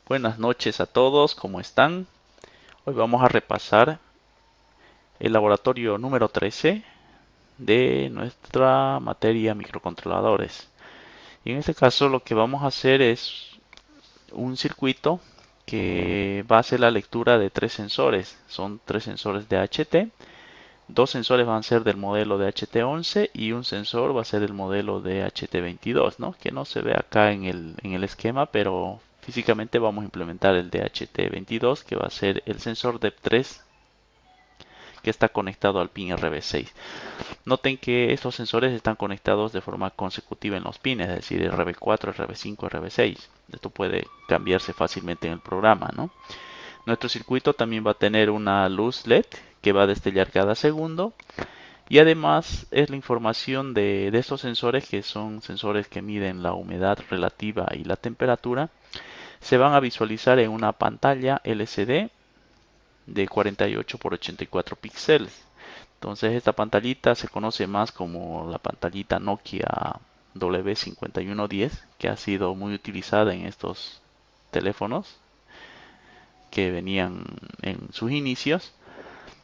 Buenas noches a todos, ¿cómo están? Hoy vamos a repasar el laboratorio número 13 de nuestra materia microcontroladores. Y en este caso lo que vamos a hacer es un circuito que va a hacer la lectura de tres sensores. Son tres sensores de HT. Dos sensores van a ser del modelo de HT11 y un sensor va a ser del modelo de HT22, ¿no? Que no se ve acá en el esquema, pero físicamente vamos a implementar el de HT22, que va a ser el sensor DEP3 que está conectado al pin RB6. Noten que estos sensores están conectados de forma consecutiva en los pines, es decir, RB4, RB5, RB6. Esto puede cambiarse fácilmente en el programa, ¿no? Nuestro circuito también va a tener una luz LED que va a destellar cada segundo. Y además es la información de estos sensores, que son sensores que miden la humedad relativa y la temperatura, se van a visualizar en una pantalla LCD de 48 por 84 píxeles. Entonces esta pantallita se conoce más como la pantallita Nokia W5110, que ha sido muy utilizada en estos teléfonos que venían en sus inicios.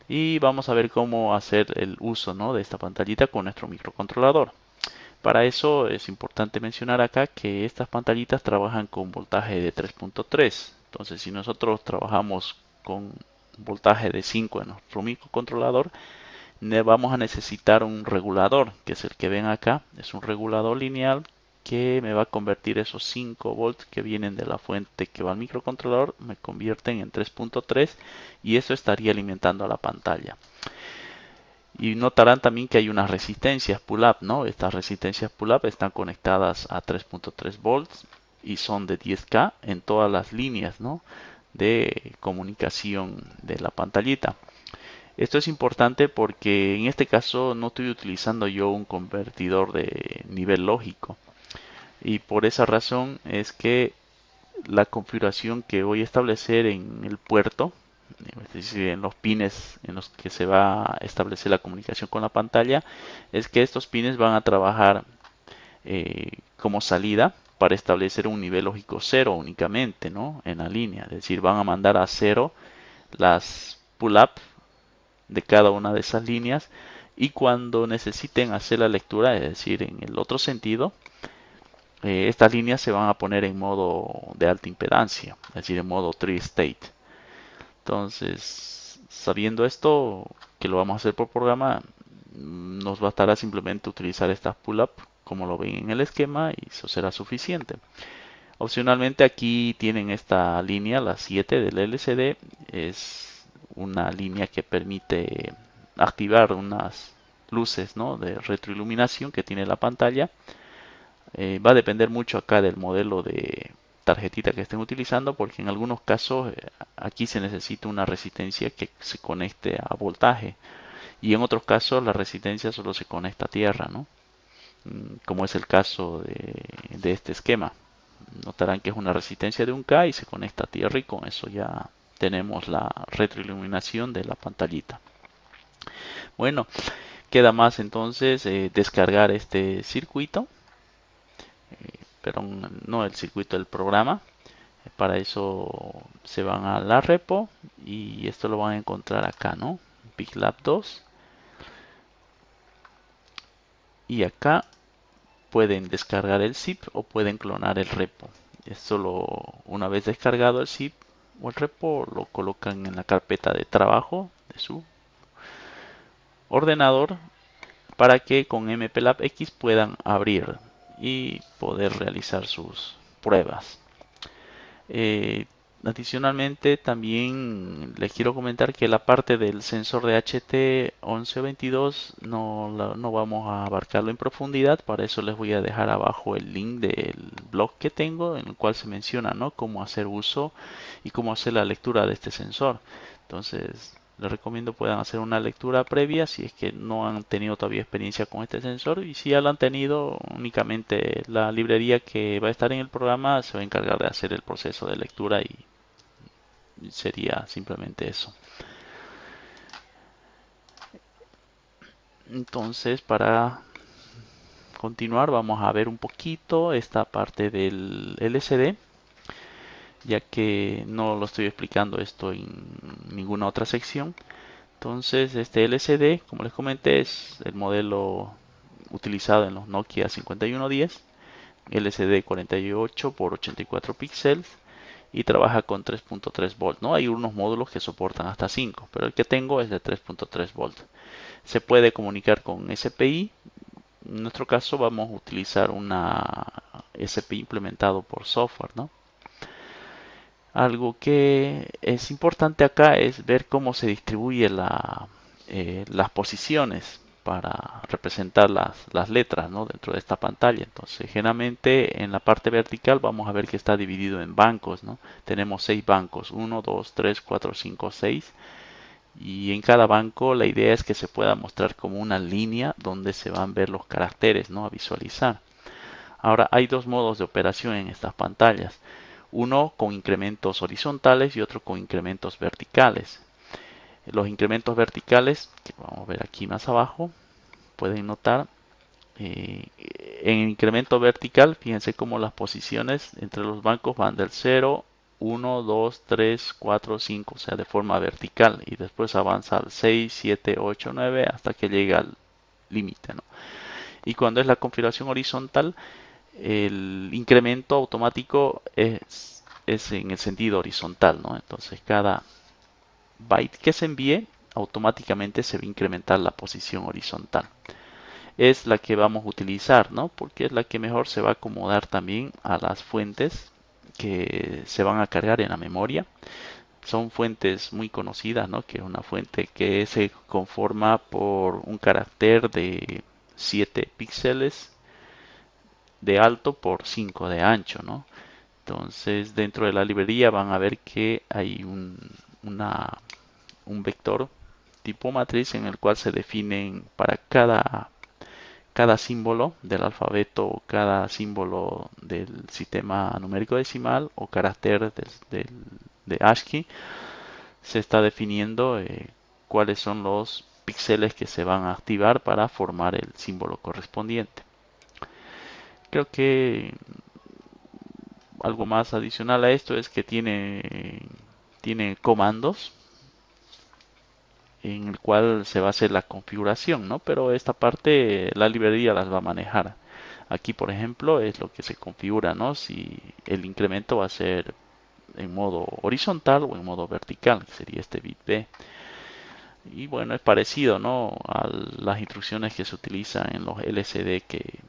Y vamos a ver cómo hacer el uso, ¿no?, de esta pantallita con nuestro microcontrolador. Para eso es importante mencionar acá que estas pantallitas trabajan con voltaje de 3.3. Entonces, si nosotros trabajamos con voltaje de 5 en nuestro microcontrolador, vamos a necesitar un regulador, que es el que ven acá. Es un regulador lineal que me va a convertir esos 5 volts que vienen de la fuente que va al microcontrolador, me convierten en 3.3, y eso estaría alimentando a la pantalla. Y notarán también que hay unas resistencias pull-up, ¿no? Estas resistencias pull-up están conectadas a 3.3 volts y son de 10K en todas las líneas, ¿no?, de comunicación de la pantallita. Esto es importante porque en este caso no estoy utilizando yo un convertidor de nivel lógico, y por esa razón es que la configuración que voy a establecer en el puerto, es decir, en los pines en los que se va a establecer la comunicación con la pantalla, es que estos pines van a trabajar como salida para establecer un nivel lógico cero únicamente, ¿no?, en la línea. Es decir, van a mandar a cero las pull-up de cada una de esas líneas, y cuando necesiten hacer la lectura, es decir, en el otro sentido, estas líneas se van a poner en modo de alta impedancia, es decir, en modo tri-state. Entonces, sabiendo esto, que lo vamos a hacer por programa, nos bastará simplemente utilizar estas pull-up como lo ven en el esquema, y eso será suficiente. Opcionalmente aquí tienen esta línea, la 7 del LCD, es una línea que permite activar unas luces, ¿no?, de retroiluminación que tiene la pantalla. Va a depender mucho acá del modelo de tarjetita que estén utilizando, porque en algunos casos aquí se necesita una resistencia que se conecte a voltaje, y en otros casos la resistencia solo se conecta a tierra, ¿no? Como es el caso de este esquema. Notarán que es una resistencia de 1K y se conecta a tierra, y con eso ya tenemos la retroiluminación de la pantallita. Bueno, queda más entonces descargar este circuito, pero no el circuito del programa. Para eso se van a la repo y esto lo van a encontrar acá, ¿no? PicLab 2. Y acá pueden descargar el zip o pueden clonar el repo. Esto una vez descargado el zip o el repo, lo colocan en la carpeta de trabajo de su ordenador, para que con MPLAB X puedan abrir y poder realizar sus pruebas. Eh, Adicionalmente, también les quiero comentar que la parte del sensor de HT1122 no vamos a abarcarlo en profundidad. Para eso les voy a dejar abajo el link del blog que tengo, en el cual se menciona, ¿no?, cómo hacer uso y cómo hacer la lectura de este sensor. Entonces, les recomiendo puedan hacer una lectura previa si es que no han tenido todavía experiencia con este sensor, y si ya lo han tenido, únicamente la librería que va a estar en el programa se va a encargar de hacer el proceso de lectura, y sería simplemente eso. Entonces, para continuar, vamos a ver un poquito esta parte del LCD. ya que no lo estoy explicando esto en ninguna otra sección. Entonces, este LCD, como les comenté, es el modelo utilizado en los Nokia 5110, LCD 48 por 84 píxeles y trabaja con 3.3 volts, ¿no? Hay unos módulos que soportan hasta 5, pero el que tengo es de 3.3 volts. Se puede comunicar con SPI. En nuestro caso vamos a utilizar una SPI implementado por software, ¿no? Algo que es importante acá es ver cómo se distribuye las posiciones para representar las letras, ¿no? Dentro de esta pantalla. Entonces, generalmente en la parte vertical vamos a ver que está dividido en bancos, ¿no? Tenemos 6 bancos, 1, 2, 3, 4, 5, 6. Y en cada banco la idea es que se pueda mostrar como una línea donde se van a ver los caracteres, ¿no? A visualizar. Ahora, hay dos modos de operación en estas pantallas. Uno con incrementos horizontales y otro con incrementos verticales. Los incrementos verticales, que vamos a ver aquí más abajo, pueden notar, en incremento vertical, fíjense cómo las posiciones entre los bancos van del 0, 1, 2, 3, 4, 5, o sea, de forma vertical, y después avanza al 6, 7, 8, 9, hasta que llega al límite, ¿no? Y cuando es la configuración horizontal, el incremento automático es en el sentido horizontal, ¿no? Entonces cada byte que se envíe automáticamente se va a incrementar la posición horizontal. Es la que vamos a utilizar, ¿no? Porque es la que mejor se va a acomodar también a las fuentes que se van a cargar en la memoria. Son fuentes muy conocidas, ¿no? Que es una fuente que se conforma por un carácter de 7 píxeles de alto por 5 de ancho, ¿no? Entonces, dentro de la librería van a ver que hay un vector tipo matriz en el cual se definen para cada símbolo del alfabeto, cada símbolo del sistema numérico decimal o carácter de ASCII, se está definiendo cuáles son los píxeles que se van a activar para formar el símbolo correspondiente. Creo que algo más adicional a esto es que tiene comandos en el cual se va a hacer la configuración, ¿no? Pero esta parte la librería las va a manejar. Aquí, por ejemplo, es lo que se configura, ¿no? Si el incremento va a ser en modo horizontal o en modo vertical, que sería este bit B. Y bueno, es parecido, ¿no? A las instrucciones que se utilizan en los LCD que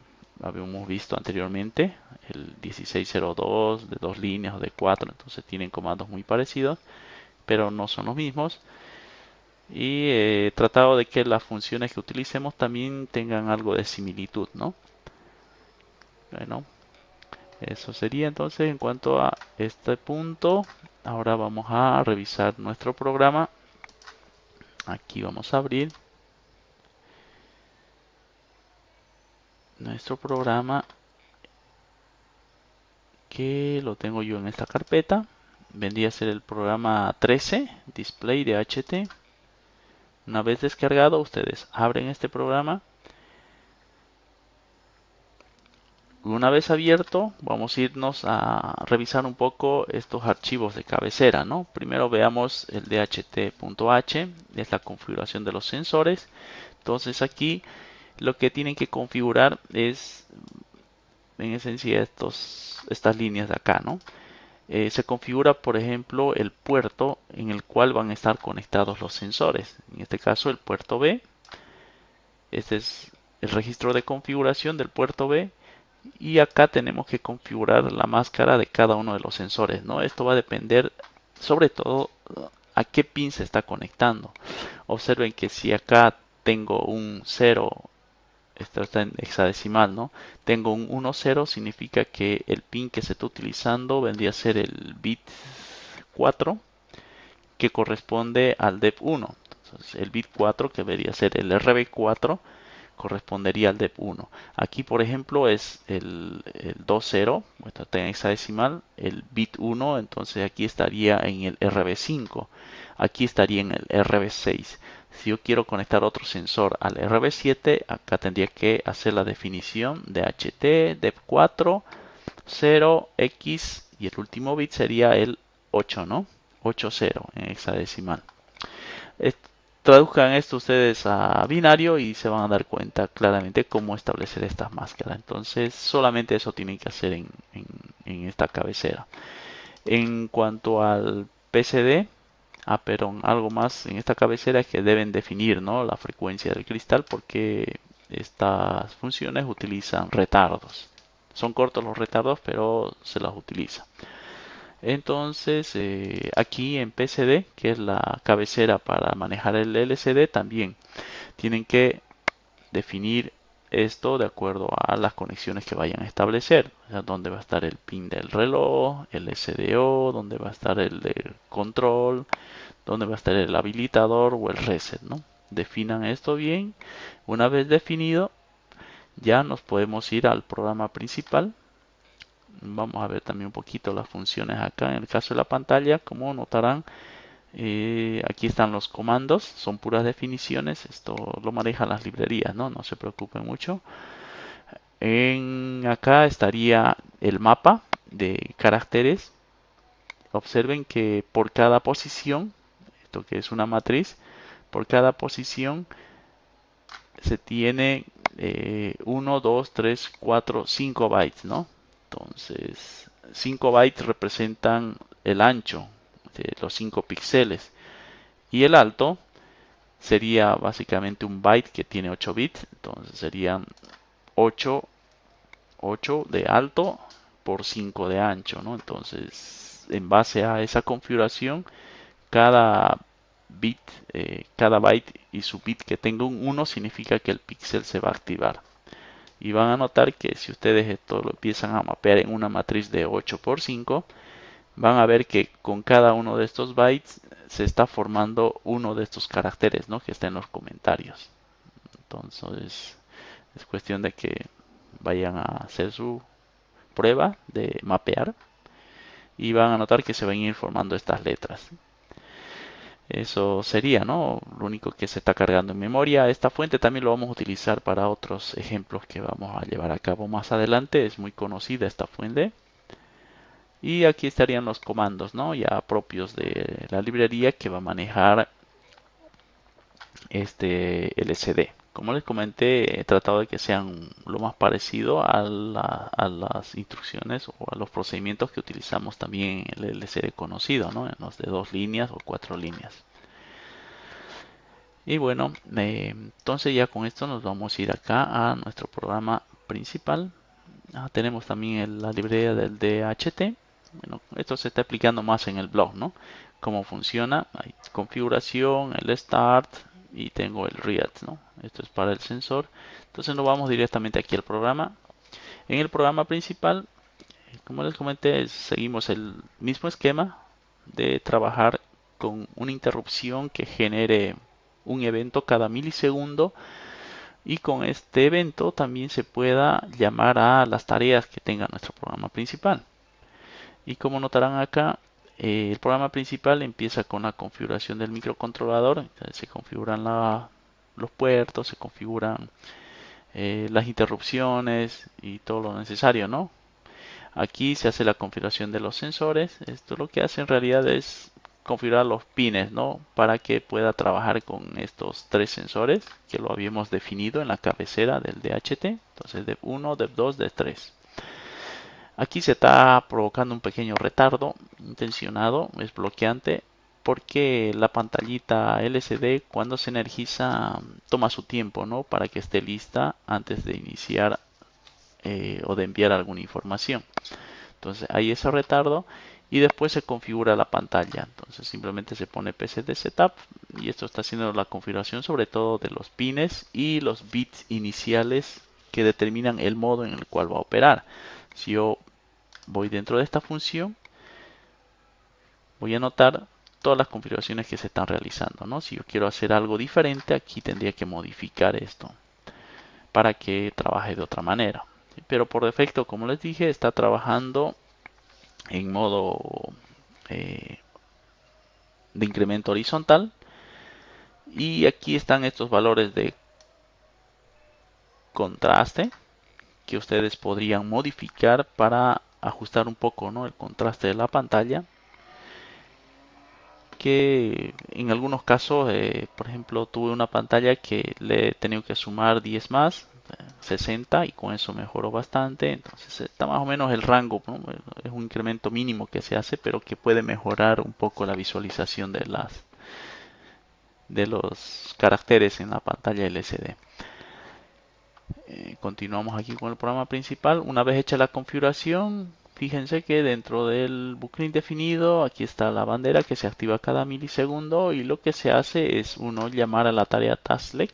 habíamos visto anteriormente, el 1602 de 2 líneas o de 4, entonces tienen comandos muy parecidos, pero no son los mismos. Y he tratado de que las funciones que utilicemos también tengan algo de similitud, ¿no? Bueno, eso sería entonces en cuanto a este punto. Ahora vamos a revisar nuestro programa. Aquí vamos a abrir nuestro programa, que lo tengo yo en esta carpeta. Vendría a ser el programa 13, Display de HT. Una vez descargado, ustedes abren este programa. Una vez abierto, vamos a irnos a revisar un poco estos archivos de cabecera, ¿no? Primero veamos el DHT.h, es la configuración de los sensores. Entonces aquí lo que tienen que configurar es en esencia estas líneas de acá, ¿no? Se configura, por ejemplo, el puerto en el cual van a estar conectados los sensores. En este caso, el puerto B. Este es el registro de configuración del puerto B. Y acá tenemos que configurar la máscara de cada uno de los sensores, ¿no? Esto va a depender sobre todo a qué pin se está conectando. Observen que si acá tengo un 0, esto está en hexadecimal, ¿no? Tengo un 1, 0, significa que el pin que se está utilizando vendría a ser el bit 4, que corresponde al DEP1. Entonces, el bit 4, que debería ser el RB4, correspondería al DEP1. Aquí, por ejemplo, es el 2.0, está en hexadecimal, el bit 1, entonces aquí estaría en el RB5, aquí estaría en el RB6. Si yo quiero conectar otro sensor al RB7, acá tendría que hacer la definición de HT, DEP4, 0, X y el último bit sería el 8, ¿no? 80 en hexadecimal. Eh, Traduzcan esto ustedes a binario y se van a dar cuenta claramente cómo establecer estas máscaras. Entonces, solamente eso tienen que hacer en esta cabecera. En cuanto al PCD, perdón, algo más en esta cabecera es que deben definir, ¿no?, la frecuencia del cristal, porque estas funciones utilizan retardos. Son cortos los retardos, pero se las utiliza. Entonces, aquí en PCD, que es la cabecera para manejar el LCD, también tienen que definir esto de acuerdo a las conexiones que vayan a establecer. O sea, dónde va a estar el pin del reloj, el SDO, dónde va a estar el de control, dónde va a estar el habilitador o el reset, ¿no? Definan esto bien. Una vez definido, ya nos podemos ir al programa principal. Vamos a ver también un poquito las funciones acá. En el caso de la pantalla, como notarán, aquí están los comandos, son puras definiciones. Esto lo manejan las librerías, ¿no? No se preocupen mucho. Acá estaría el mapa de caracteres. Observen que por cada posición, esto que es una matriz, por cada posición se tiene 1, 2, 3, 4, 5 bytes, ¿no? Entonces, 5 bytes representan el ancho de los 5 píxeles y el alto sería básicamente un byte que tiene 8 bits, entonces serían 8, 8 de alto por 5 de ancho, ¿no? Entonces, en base a esa configuración, cada bit, cada byte y su bit que tenga un 1 significa que el píxel se va a activar. Y van a notar que si ustedes esto lo empiezan a mapear en una matriz de 8 por 5, van a ver que con cada uno de estos bytes se está formando uno de estos caracteres, ¿no?, que está en los comentarios. Entonces es cuestión de que vayan a hacer su prueba de mapear y van a notar que se van a ir formando estas letras. Eso sería, ¿no?, lo único que se está cargando en memoria. Esta fuente también lo vamos a utilizar para otros ejemplos que vamos a llevar a cabo más adelante. Es muy conocida esta fuente. Y aquí estarían los comandos, ¿no?, ya propios de la librería que va a manejar este LCD. Como les comenté, he tratado de que sean lo más parecido a las instrucciones o a los procedimientos que utilizamos también en el LCD conocido, ¿no?, en los de 2 líneas o 4 líneas. Y bueno, entonces ya con esto nos vamos a ir acá a nuestro programa principal. Tenemos también la librería del DHT. Bueno, esto se está explicando más en el blog, ¿no? Cómo funciona. Hay configuración, el start y tengo el read, ¿no? Esto es para el sensor. Entonces nos vamos directamente aquí al programa. En el programa principal, como les comenté, seguimos el mismo esquema de trabajar con una interrupción que genere un evento cada milisegundo, y con este evento también se pueda llamar a las tareas que tenga nuestro programa principal. Y como notarán acá, el programa principal empieza con la configuración del microcontrolador. Entonces, se configuran los puertos, se configuran las interrupciones y todo lo necesario, ¿no? Aquí se hace la configuración de los sensores. Esto lo que hace en realidad es configurar los pines, ¿no?, para que pueda trabajar con estos 3 sensores que lo habíamos definido en la cabecera del DHT. Entonces, de 1, de 2, de 3. Aquí se está provocando un pequeño retardo intencionado, es bloqueante, porque la pantallita LCD cuando se energiza toma su tiempo, ¿no?, para que esté lista antes de iniciar o de enviar alguna información. Entonces hay ese retardo y después se configura la pantalla. Entonces simplemente se pone PCD Setup y esto está haciendo la configuración sobre todo de los pines y los bits iniciales que determinan el modo en el cual va a operar. Si yo voy dentro de esta función, voy a notar todas las configuraciones que se están realizando, ¿no? Si yo quiero hacer algo diferente, aquí tendría que modificar esto para que trabaje de otra manera. Pero por defecto, como les dije, está trabajando en modo eh, de incremento horizontal. Y aquí están estos valores de contraste que ustedes podrían modificar para ajustar un poco, ¿no?, el contraste de la pantalla, que en algunos casos, por ejemplo, tuve una pantalla que le he tenido que sumar 10 más, 60, y con eso mejoró bastante. Entonces está más o menos el rango, ¿no? Es un incremento mínimo que se hace, pero que puede mejorar un poco la visualización de los caracteres en la pantalla LCD. Continuamos aquí con el programa principal. Una vez hecha la configuración, fíjense que dentro del bucle indefinido, aquí está la bandera que se activa cada milisegundo, y lo que se hace es uno llamar a la tarea tasklet.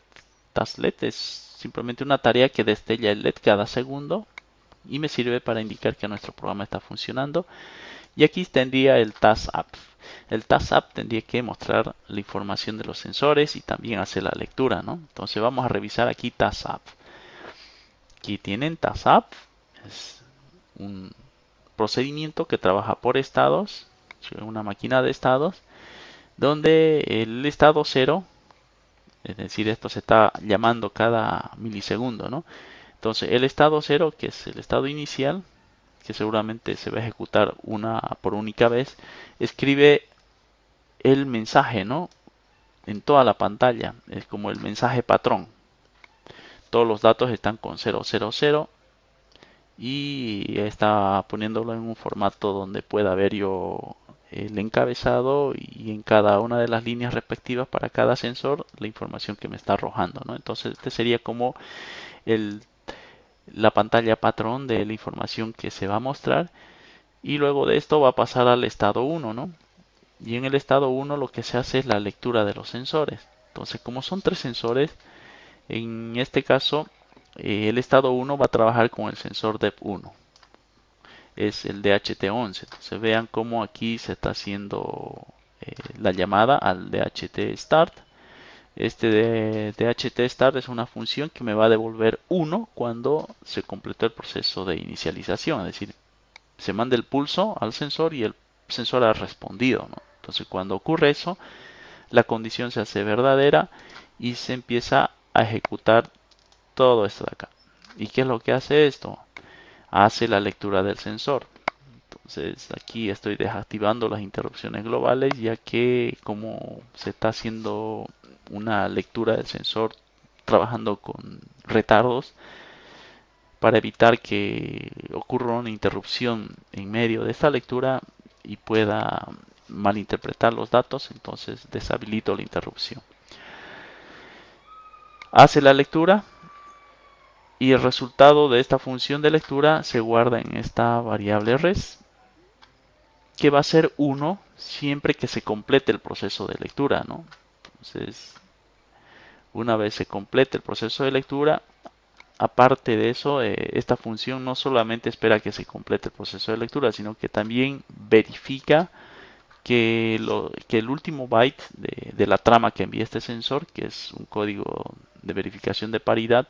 Tasklet es simplemente una tarea que destella el LED cada segundo y me sirve para indicar que nuestro programa está funcionando. Y aquí tendría el task app. El task app tendría que mostrar la información de los sensores y también hacer la lectura, ¿no? Entonces vamos a revisar aquí task app. Aquí tienen TASAP, es un procedimiento que trabaja por estados, una máquina de estados, donde el estado 0, es decir, esto se está llamando cada milisegundo, ¿no? Entonces el estado 0, que es el estado inicial, que seguramente se va a ejecutar una por única vez, escribe el mensaje, ¿no?, en toda la pantalla, es como el mensaje patrón. Todos los datos están con 000, y está poniéndolo en un formato donde pueda ver yo el encabezado y en cada una de las líneas respectivas para cada sensor la información que me está arrojando, ¿no? Entonces este sería como el, la pantalla patrón de la información que se va a mostrar, y luego de esto va a pasar al estado 1, ¿no? Y en el estado 1 lo que se hace es la lectura de los sensores. Entonces, como son tres sensores, en este caso el estado 1 va a trabajar con el sensor DEP1, es el DHT11. Entonces vean cómo aquí se está haciendo la llamada al DHT start. Este de DHT start es una función que me va a devolver 1 cuando se completó el proceso de inicialización, es decir, se manda el pulso al sensor y el sensor ha respondido, ¿no? Entonces cuando ocurre eso, la condición se hace verdadera y se empieza a ejecutar todo esto de acá. ¿Y qué es lo que hace esto? Hace la lectura del sensor. Entonces aquí estoy desactivando las interrupciones globales, ya que como se está haciendo una lectura del sensor trabajando con retardos, para evitar que ocurra una interrupción en medio de esta lectura y pueda malinterpretar los datos, entonces deshabilito la interrupción. Hace la lectura y el resultado de esta función de lectura se guarda en esta variable res, que va a ser 1 siempre que se complete el proceso de lectura, ¿no? Entonces, una vez se complete el proceso de lectura, aparte de eso, esta función no solamente espera que se complete el proceso de lectura, sino que también verifica que el último byte de la trama que envía este sensor, que es un código de verificación de paridad,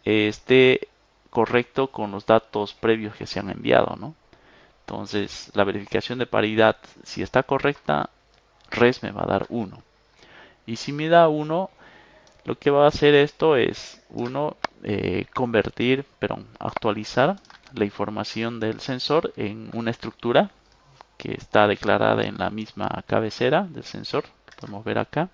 esté correcto con los datos previos que se han enviado, ¿no? Entonces, la verificación de paridad, si está correcta, res me va a dar 1. Y si me da 1, lo que va a hacer esto es, actualizar la información del sensor en una estructura que está declarada en la misma cabecera del sensor. Podemos ver acá.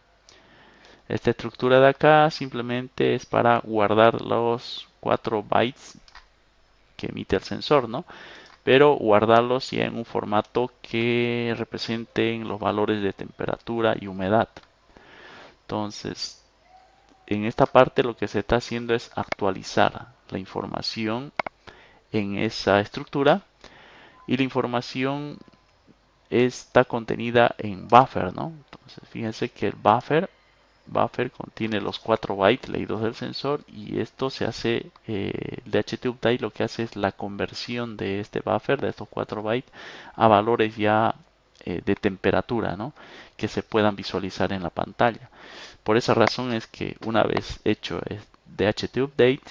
Esta estructura de acá simplemente es para guardar los 4 bytes que emite el sensor, ¿no? Pero guardarlos ya en un formato que representen los valores de temperatura y humedad. Entonces, en esta parte lo que se está haciendo es actualizar la información en esa estructura, y la información está contenida en buffer, ¿no? Entonces, fíjense que el buffer contiene los 4 bytes leídos del sensor, y esto se hace, el DHT update lo que hace es la conversión de este buffer, de estos 4 bytes, a valores ya de temperatura, ¿no?, que se puedan visualizar en la pantalla. Por esa razón es que una vez hecho el DHT update,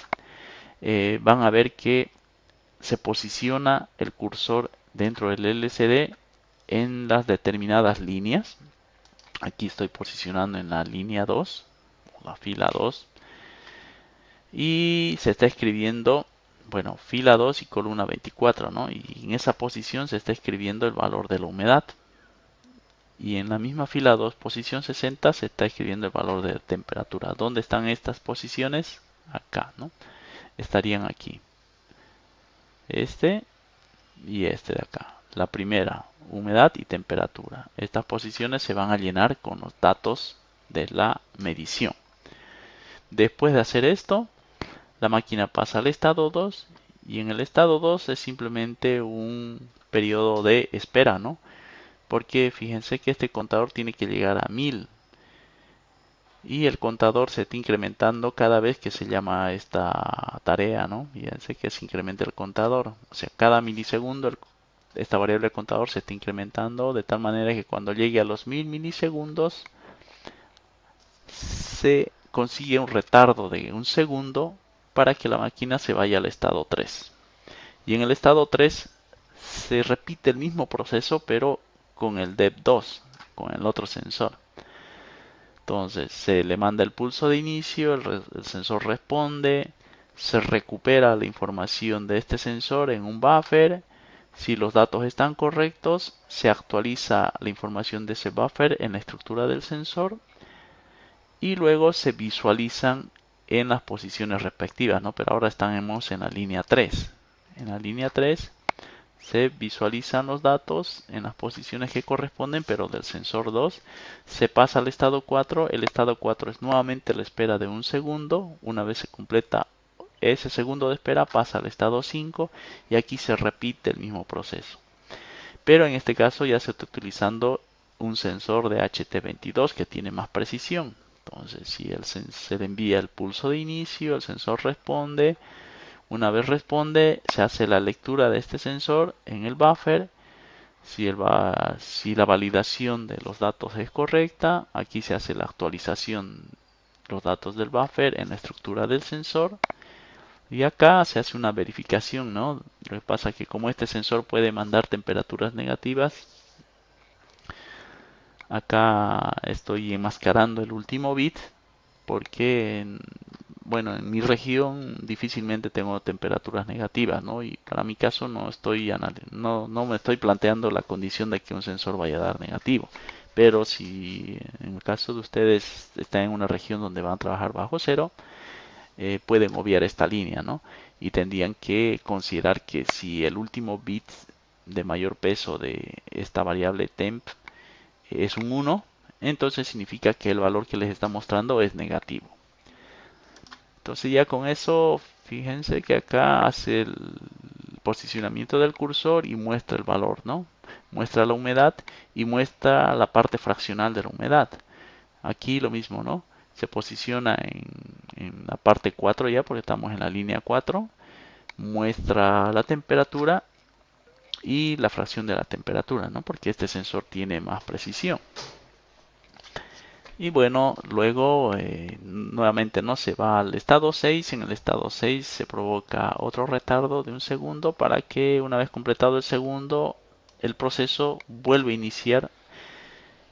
van a ver que se posiciona el cursor dentro del LCD en las determinadas líneas. Aquí estoy posicionando en la línea 2, o la fila 2, y se está escribiendo bueno, fila 2 y columna 24, ¿no? Y en esa posición se está escribiendo el valor de la humedad. Y en la misma fila 2, posición 60, se está escribiendo el valor de temperatura. ¿Dónde están estas posiciones? Acá, ¿no? Estarían aquí. Este y este de acá. La primera, humedad y temperatura. Estas posiciones se van a llenar con los datos de la medición. Después de hacer esto, la máquina pasa al estado 2 y en el estado 2 es simplemente un periodo de espera, ¿no? Porque fíjense que este contador tiene que llegar a 1000 y el contador se está incrementando cada vez que se llama a esta tarea, ¿no? Fíjense que se incrementa el contador, o sea, cada milisegundo esta variable de contador se está incrementando de tal manera que cuando llegue a los 1000 milisegundos se consigue un retardo de un segundo para que la máquina se vaya al estado 3. Y en el estado 3 se repite el mismo proceso pero con el DEP2, con el otro sensor. Entonces se le manda el pulso de inicio, el sensor responde, se recupera la información de este sensor en un buffer. Si los datos están correctos, se actualiza la información de ese buffer en la estructura del sensor y luego se visualizan en las posiciones respectivas, ¿no? Pero ahora estamos en la línea 3. En la línea 3 se visualizan los datos en las posiciones que corresponden, pero del sensor 2 se pasa al estado 4. El estado 4 es nuevamente la espera de un segundo. Una vez se completa ese segundo de espera, pasa al estado 5 y aquí se repite el mismo proceso. Pero en este caso ya se está utilizando un sensor de HT22 que tiene más precisión. Entonces, si se le envía el pulso de inicio, el sensor responde. Una vez responde, se hace la lectura de este sensor en el buffer. Si la validación de los datos es correcta, aquí se hace la actualización de los datos del buffer en la estructura del sensor. Y acá se hace una verificación, ¿no? Lo que pasa es que como este sensor puede mandar temperaturas negativas, acá estoy enmascarando el último bit porque, bueno, en mi región difícilmente tengo temperaturas negativas, ¿no? Y para mi caso no me estoy planteando la condición de que un sensor vaya a dar negativo. Pero si en el caso de ustedes están en una región donde van a trabajar bajo cero, pueden obviar esta línea, ¿no? Y tendrían que considerar que si el último bit de mayor peso de esta variable temp es un 1, entonces significa que el valor que les está mostrando es negativo. Entonces ya con eso, fíjense que acá hace el posicionamiento del cursor y muestra el valor, ¿no? Muestra la humedad y muestra la parte fraccional de la humedad. Aquí lo mismo, ¿no? Se posiciona en la parte 4 ya, porque estamos en la línea 4. Muestra la temperatura y la fracción de la temperatura, ¿no? Porque este sensor tiene más precisión. Y bueno, luego nuevamente no se va al estado 6. En el estado 6 se provoca otro retardo de un segundo para que una vez completado el segundo, el proceso vuelve a iniciar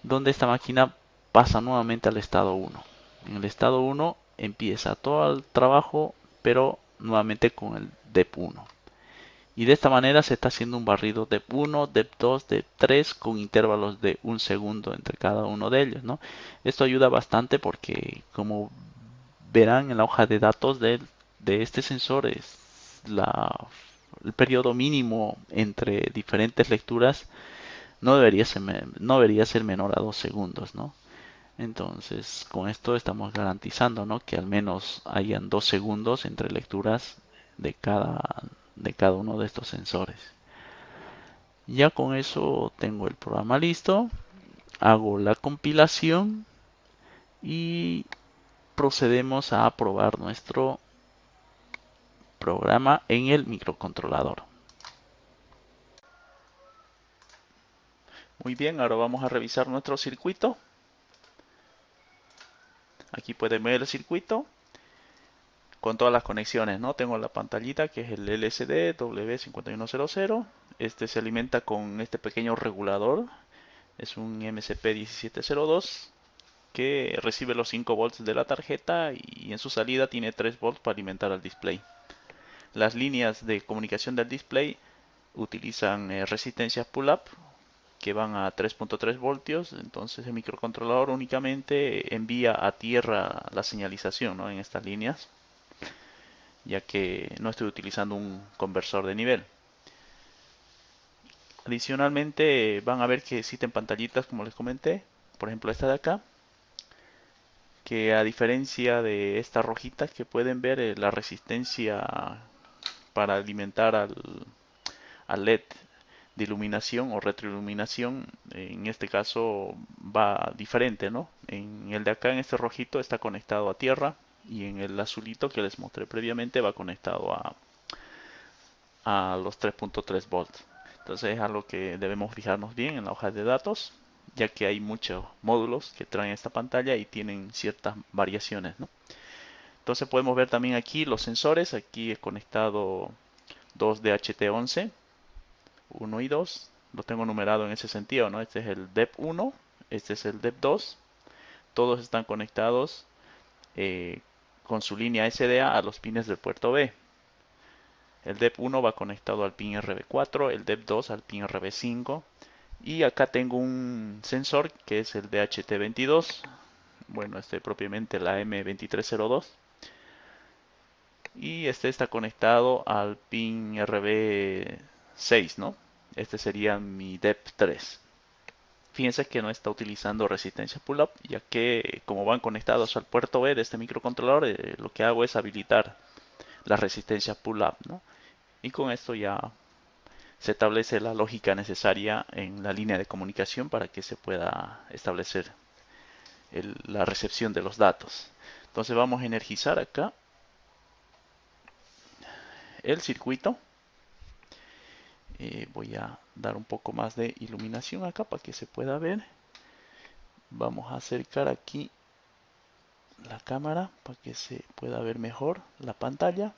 donde esta máquina pasa nuevamente al estado 1. En el estado 1 empieza todo el trabajo, pero nuevamente con el DEP1. Y de esta manera se está haciendo un barrido de 1, de 2, de 3 con intervalos de un segundo entre cada uno de ellos, ¿no? Esto ayuda bastante porque como verán en la hoja de datos de este sensor es el periodo mínimo entre diferentes lecturas no debería ser menor a 2 segundos, ¿no? Entonces, con esto estamos garantizando, ¿no? Que al menos hayan 2 segundos entre lecturas de cada uno de estos sensores. Ya con eso tengo el programa listo, hago la compilación y procedemos a probar nuestro programa en el microcontrolador. Muy bien, ahora vamos a revisar nuestro circuito. Aquí pueden ver el circuito con todas las conexiones, ¿no? Tengo la pantallita que es el LCD W5100. Este se alimenta con este pequeño regulador. Es un MCP1702 que recibe los 5 volts de la tarjeta y en su salida tiene 3 volts para alimentar al display. Las líneas de comunicación del display utilizan resistencias pull-up que van a 3.3 voltios, entonces el microcontrolador únicamente envía a tierra la señalización, ¿no?, en estas líneas, ya que no estoy utilizando un conversor de nivel. Adicionalmente van a ver que existen pantallitas como les comenté, por ejemplo esta de acá, que a diferencia de esta rojita que pueden ver, la resistencia para alimentar al LED de iluminación o retroiluminación, en este caso va diferente, ¿no? En el de acá, en este rojito, está conectado a tierra, y en el azulito que les mostré previamente va conectado a los 3.3 volts. Entonces es algo que debemos fijarnos bien en la hoja de datos, ya que hay muchos módulos que traen esta pantalla y tienen ciertas variaciones, ¿no? Entonces podemos ver también aquí los sensores. Aquí he conectado dos DHT11, 1 y 2. Lo tengo numerado en ese sentido, ¿no? Este es el DEP1, este es el DEP2. Todos están conectados con su línea SDA a los pines del puerto B. El DEP1 va conectado al pin RB4, el DEP2 al pin RB5. Y acá tengo un sensor que es el DHT22. Bueno, este propiamente la M2302. Y este está conectado al pin RB6, ¿no? Este sería mi DEP3. Fíjense que no está utilizando resistencia pull-up, ya que como van conectados al puerto B de este microcontrolador, lo que hago es habilitar la resistencia pull-up, ¿no? Y con esto ya se establece la lógica necesaria en la línea de comunicación para que se pueda establecer la recepción de los datos. Entonces vamos a energizar acá el circuito. Voy a dar un poco más de iluminación acá para que se pueda ver. Vamos a acercar aquí la cámara para que se pueda ver mejor la pantalla.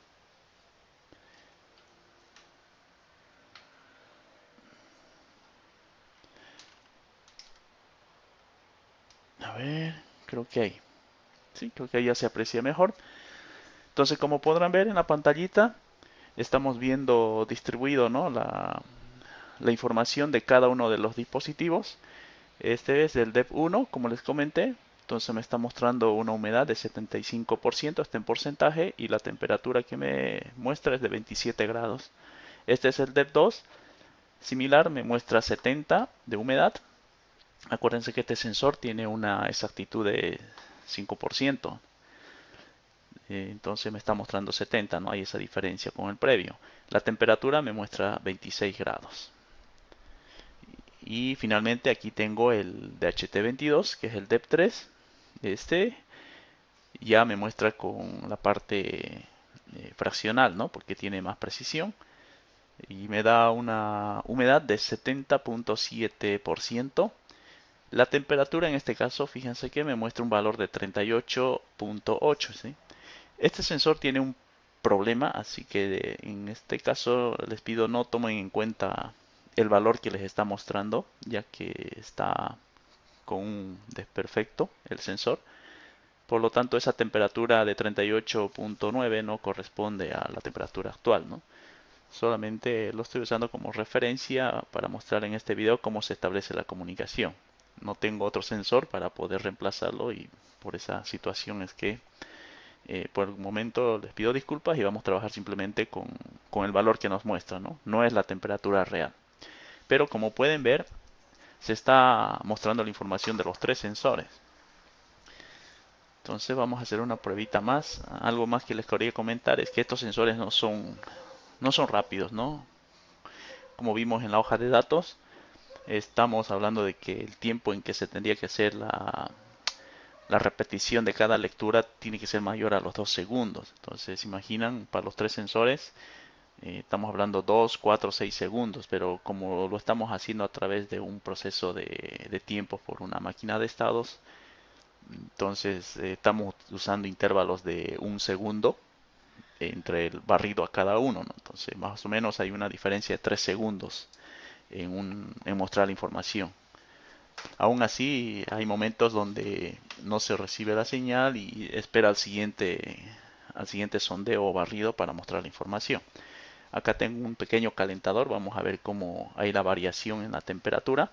A ver, creo que ahí. Sí, creo que ahí ya se aprecia mejor. Entonces, como podrán ver en la pantallita, estamos viendo distribuido, ¿no?, la información de cada uno de los dispositivos. Este es el DEP1, como les comenté. Entonces me está mostrando una humedad de 75%, está en porcentaje, y la temperatura que me muestra es de 27 grados. Este es el DEP2, similar, me muestra 70 de humedad. Acuérdense que este sensor tiene una exactitud de 5%. Entonces me está mostrando 70, no hay esa diferencia con el previo. La temperatura me muestra 26 grados. Y finalmente aquí tengo el DHT22, que es el DEP3. Este ya me muestra con la parte fraccional, ¿no?, porque tiene más precisión. Y me da una humedad de 70.7%. La temperatura en este caso, fíjense que me muestra un valor de 38.8, ¿sí? Este sensor tiene un problema, así que en este caso les pido no tomen en cuenta el valor que les está mostrando, ya que está con un desperfecto el sensor. Por lo tanto, esa temperatura de 38.9 no corresponde a la temperatura actual, ¿no? Solamente lo estoy usando como referencia para mostrar en este video cómo se establece la comunicación. No tengo otro sensor para poder reemplazarlo, y por esa situación es que por el momento les pido disculpas y vamos a trabajar simplemente con el valor que nos muestra, ¿no? No es la temperatura real. Pero como pueden ver, se está mostrando la información de los tres sensores. Entonces vamos a hacer una pruebita más. Algo más que les quería comentar es que estos sensores no son rápidos, ¿no? Como vimos en la hoja de datos, estamos hablando de que el tiempo en que se tendría que hacer la repetición de cada lectura tiene que ser mayor a los 2 segundos. Entonces, imaginan, para los tres sensores, estamos hablando 2, 4, 6 segundos, pero como lo estamos haciendo a través de un proceso de tiempo por una máquina de estados, entonces estamos usando intervalos de un segundo entre el barrido a cada uno, ¿no? Entonces, más o menos hay una diferencia de 3 segundos en mostrar la información. Aún así, hay momentos donde no se recibe la señal y espera al siguiente sondeo o barrido para mostrar la información. Acá tengo un pequeño calentador, vamos a ver cómo hay la variación en la temperatura.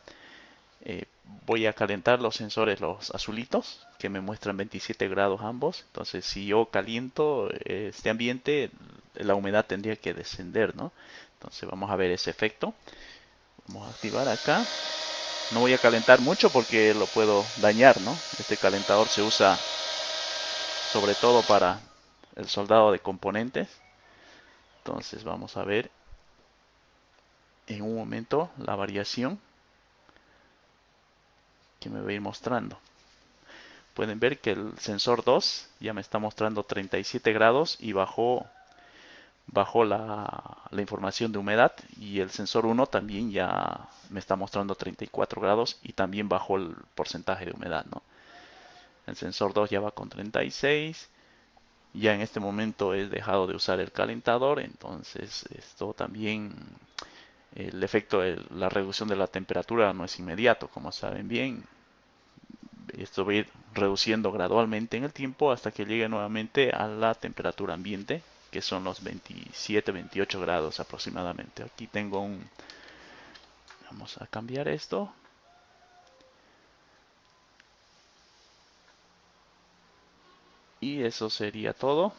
Eh, Voy a calentar los sensores, los azulitos, que me muestran 27 grados ambos. Entonces, si yo caliento este ambiente, la humedad tendría que descender, ¿no? Entonces, vamos a ver ese efecto. Vamos a activar acá. No voy a calentar mucho porque lo puedo dañar, ¿no? Este calentador se usa sobre todo para el soldado de componentes. Entonces, vamos a ver en un momento la variación que me va a ir mostrando. Pueden ver que el sensor 2 ya me está mostrando 37 grados y bajó la información de humedad, y el sensor 1 también ya me está mostrando 34 grados y también bajó el porcentaje de humedad, ¿no? El sensor 2 ya va con 36. Ya en este momento he dejado de usar el calentador, entonces esto también, el efecto de la reducción de la temperatura no es inmediato, como saben bien. Esto va a ir reduciendo gradualmente en el tiempo hasta que llegue nuevamente a la temperatura ambiente, que son los 27-28 grados aproximadamente. Aquí tengo un... Vamos a cambiar esto. Y eso sería todo.